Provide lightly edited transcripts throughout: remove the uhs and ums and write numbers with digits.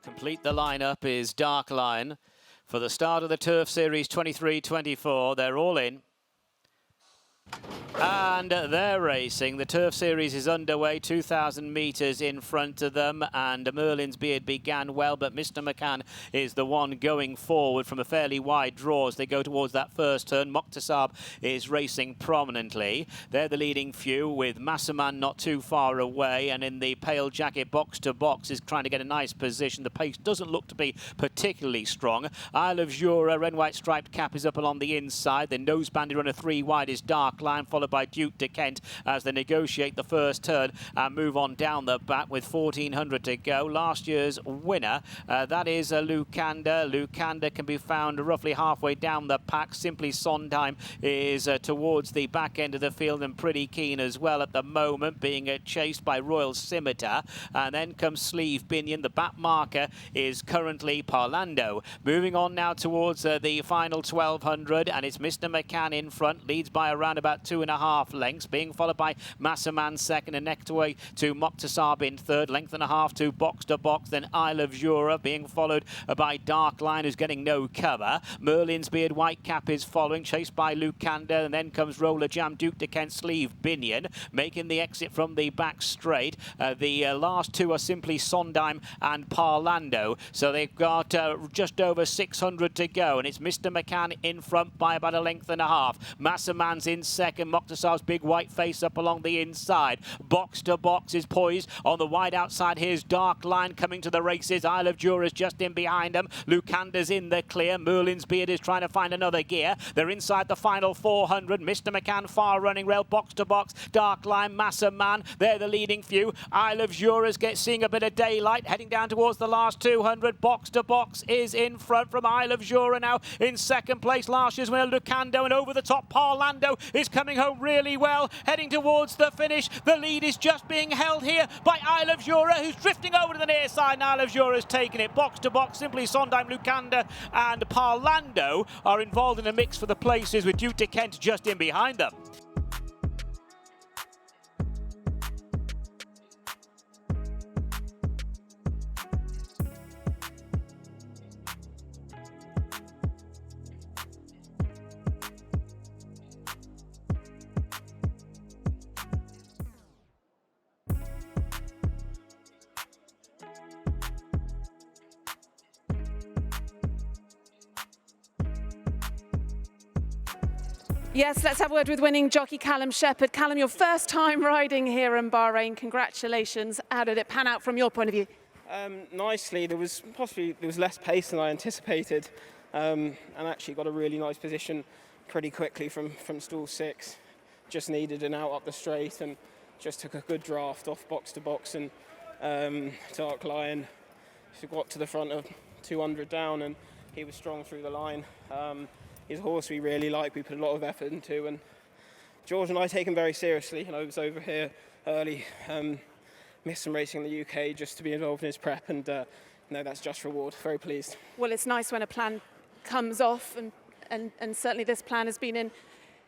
complete the lineup is Dark Lion for the start of the Turf Series 23-24. They're all in. And they're racing. The Turf Series is underway, 2,000 metres in front of them, and Merlin's Beard began well, but Mr. McCann is the one going forward from a fairly wide draw as they go towards that first turn. Moktasab is racing prominently. They're the leading few, with Massaman not too far away, and in the pale jacket box to box is trying to get a nice position. The pace doesn't look to be particularly strong. Isle of Jura, red white striped cap, is up along the inside. The nose banded runner 3 wide is Dark Lion, followed by Duke de Kent as they negotiate the first turn and move on down the back with 1,400 to go. Last year's winner, that is Lucander. Lucander can be found roughly halfway down the pack. Simply Sondheim is towards the back end of the field and pretty keen as well at the moment, being chased by Royal Scimitar. And then comes Sleeve Binion. The back marker is currently Parlando. Moving on now towards the final 1,200, and it's Mr. McCann in front, leads by around about 2.5 lengths, being followed by Massaman second, and next away to Moktasab in third, length and a half to box, then Isle of Jura being followed by Dark Lion, who's getting no cover. Merlin's Beard Whitecap is following, chased by Lucander, and then comes Roller Jam, Duke de Kent, Sleeve Binion, making the exit from the back straight. The last two are simply Sondheim and Parlando, so they've got just over 600 to go, and it's Mr. McCann in front by about a length and a half. Massaman's in second, Moktasab's big white face up along the inside. Box to box is poised on the wide outside. Here's Dark Lion coming to the races. Isle of Jura's just in behind them. Lucander's in the clear. Merlin's Beard is trying to find another gear. They're inside the final 400. Mr. McCann far running rail, box to box. Dark Lion, Massaman, they're the leading few. Isle of Jura's seeing a bit of daylight, heading down towards the last 200. Box to box is in front from Isle of Jura now in second place. Last year's winner Lucando, and over the top Parlando is coming home really well, heading towards the finish. The lead is just being held here by Isle of Jura, who's drifting over to the near side, and Isle of Jura's taken it. Box to box, simply Sondheim, Lucander and Parlando are involved in a mix for the places, with Duke de Kent just in behind them. Yes, let's have a word with winning jockey Callum Shepherd. Callum, your first time riding here in Bahrain. Congratulations. How did it pan out from your point of view? Nicely. There was less pace than I anticipated, and actually got a really nice position pretty quickly from stall 6. Just needed an out up the straight and just took a good draft off box to box, and Dark Lion got to the front of 200 down, and he was strong through the line. He's a horse we really like, we put a lot of effort into, and George and I take him very seriously. I was over here early, missed some racing in the UK just to be involved in his prep, and no, that's just reward. Very pleased. Well, it's nice when a plan comes off, and certainly this plan has been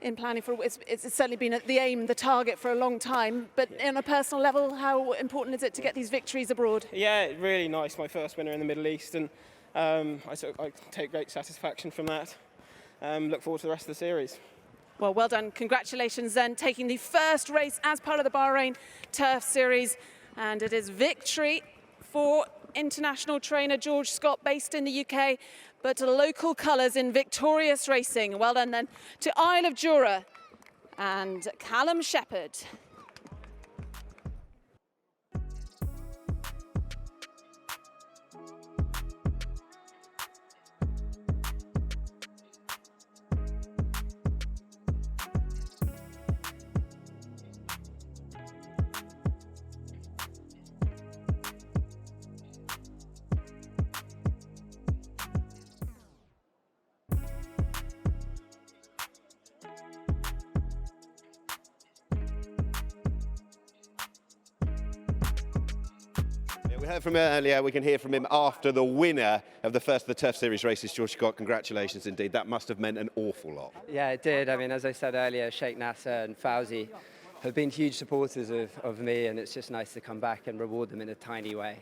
in planning for, it's certainly been the aim, the target for a long time. But on a personal level, how important is it to get these victories abroad? Yeah, really nice. My first winner in the Middle East, and I take great satisfaction from that. Look forward to the rest of the series. Well, well done. Congratulations then, taking the first race as part of the Bahrain Turf Series. And it is victory for international trainer George Scott, based in the UK, but local colours in victorious racing. Well done then to Isle of Jura and Callum Shepherd. We heard from him earlier, we can hear from him after the winner of the first of the Turf Series races, George Scott. Congratulations indeed, that must have meant an awful lot. Yeah, it did. I mean, as I said earlier, Sheikh Nasser and Fauzi have been huge supporters of me, and it's just nice to come back and reward them in a tiny way.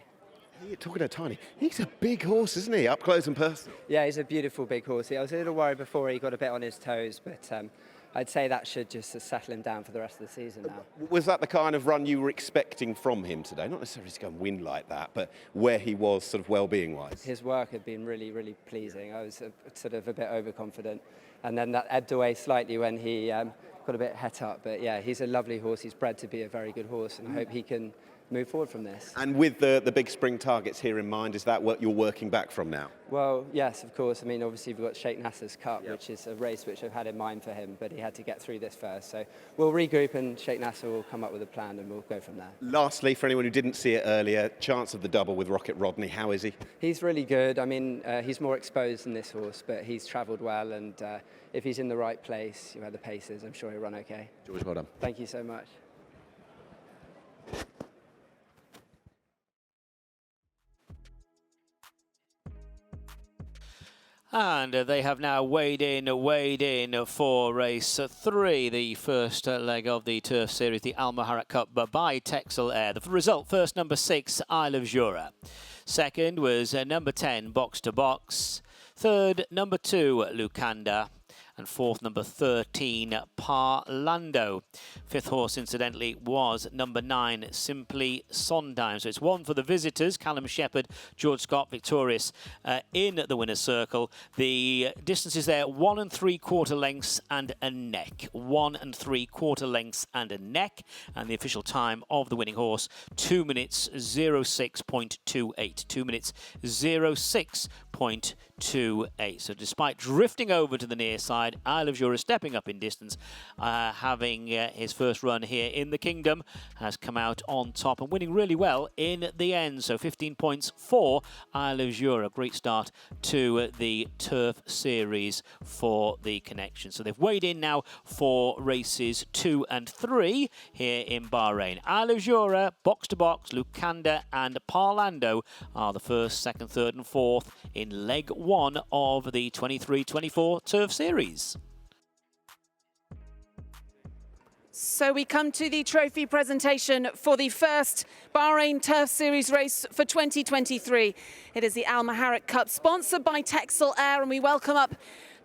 You're talking about tiny. He's a big horse, isn't he? Up close and personal. Yeah, he's a beautiful big horse. I was a little worried before he got a bit on his toes, but I'd say that should just settle him down for the rest of the season now. Was that the kind of run you were expecting from him today? Not necessarily to go and win like that, but where he was sort of well-being-wise. His work had been really, really pleasing. I was sort of a bit overconfident. And then that ebbed away slightly when he got a bit het up. But yeah, he's a lovely horse. He's bred to be a very good horse, and I hope he can move forward from this. And with the big spring targets here in mind, is that what you're working back from now? Well, yes, of course. I mean, obviously we've got Sheikh Nasser's Cup, which is a race which I've had in mind for him, but he had to get through this first. So we'll regroup and Sheikh Nasser will come up with a plan and we'll go from there. Lastly, for anyone who didn't see it earlier, chance of the double with Rocket Rodney, how is he? He's really good. I mean, he's more exposed than this horse, but he's travelled well, and if he's in the right place, you know, the paces, I'm sure he'll run okay. George, well done. Thank you so much. And they have now weighed in for race 3, the first leg of the Turf Series, the MUHARRAQ Cup by TEXEL Air. The result, first number 6, Isle of Jura. Second was number 10, Box to Box. Third, number 2, Lucanda. And fourth, number 13, Parlando. Fifth horse, incidentally, was number 9, Simply Sondheim. So it's one for the visitors. Callum Shepherd, George Scott victorious in the winner's circle. The distance is there 1 3/4 lengths and a neck. 1 3/4 lengths and a neck. And the official time of the winning horse, 2 minutes 06.28. 2 minutes 06.28. So despite drifting over to the near side, Isle of Jura stepping up in distance, having his first run here in the Kingdom, has come out on top and winning really well in the end. So 15 points for Isle of Jura. Great start to the Turf Series for the connection. So they've weighed in now for races 2 and 3 here in Bahrain. Isle of Jura, Box to Box, Lucanda and Parlando are the first, second, third and fourth in leg 1 of the 23-24 Turf Series. So we come to the trophy presentation for the first Bahrain Turf Series race for 2023. It is the MUHARRAQ Cup, sponsored by TEXEL Air, and we welcome up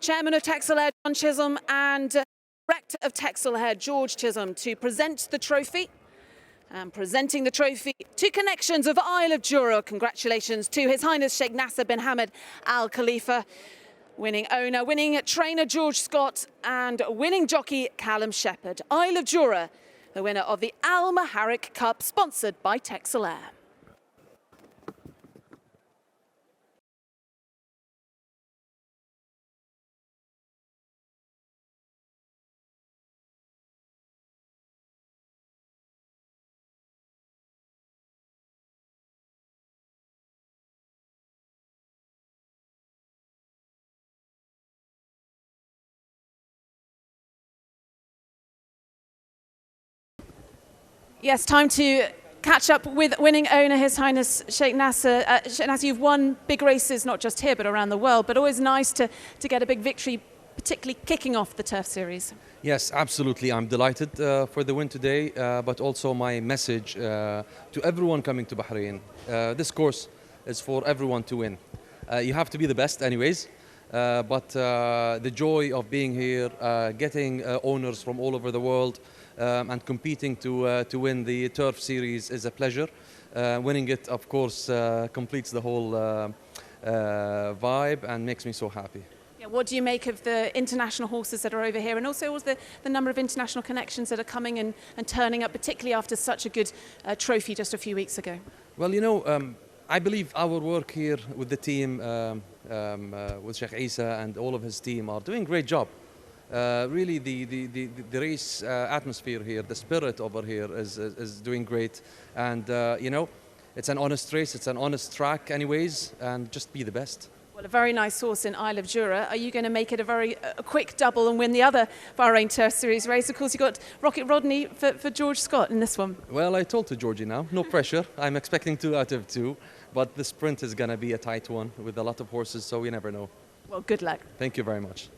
Chairman of TEXEL Air, John Chisholm, and Rector of TEXEL Air, George Chisholm, to present the trophy. And presenting the trophy to Connections of Isle of Jura. Congratulations to His Highness Sheikh Nasser bin Hamad Al Khalifa, winning owner, winning trainer George Scott, and winning jockey Callum Shepherd. Isle of Jura, the winner of the MUHARRAQ Cup, sponsored by TEXEL Air. Yes, time to catch up with winning owner, His Highness Sheikh Nasser. Sheikh Nasser, you've won big races, not just here, but around the world, but always nice to get a big victory, particularly kicking off the Turf Series. Yes, absolutely. I'm delighted for the win today, but also my message to everyone coming to Bahrain. This course is for everyone to win. You have to be the best anyways, but the joy of being here, getting owners from all over the world, and competing to win the Turf Series is a pleasure. Winning it, of course, completes the whole vibe and makes me so happy. Yeah, what do you make of the international horses that are over here, and also the number of international connections that are coming and turning up, particularly after such a good trophy just a few weeks ago? Well, you know, I believe our work here with the team, with Sheikh Isa and all of his team, are doing a great job. Really, the race atmosphere here, the spirit over here is doing great. And, you know, it's an honest race, it's an honest track anyways, and just be the best. Well, a very nice horse in Isle of Jura. Are you going to make it a quick double and win the other Bahrain Turf Series race? Of course, you've got Rocket Rodney for George Scott in this one. Well, I told to Georgie now, no pressure. I'm expecting 2 out of 2, but the sprint is going to be a tight one with a lot of horses, so we never know. Well, good luck. Thank you very much.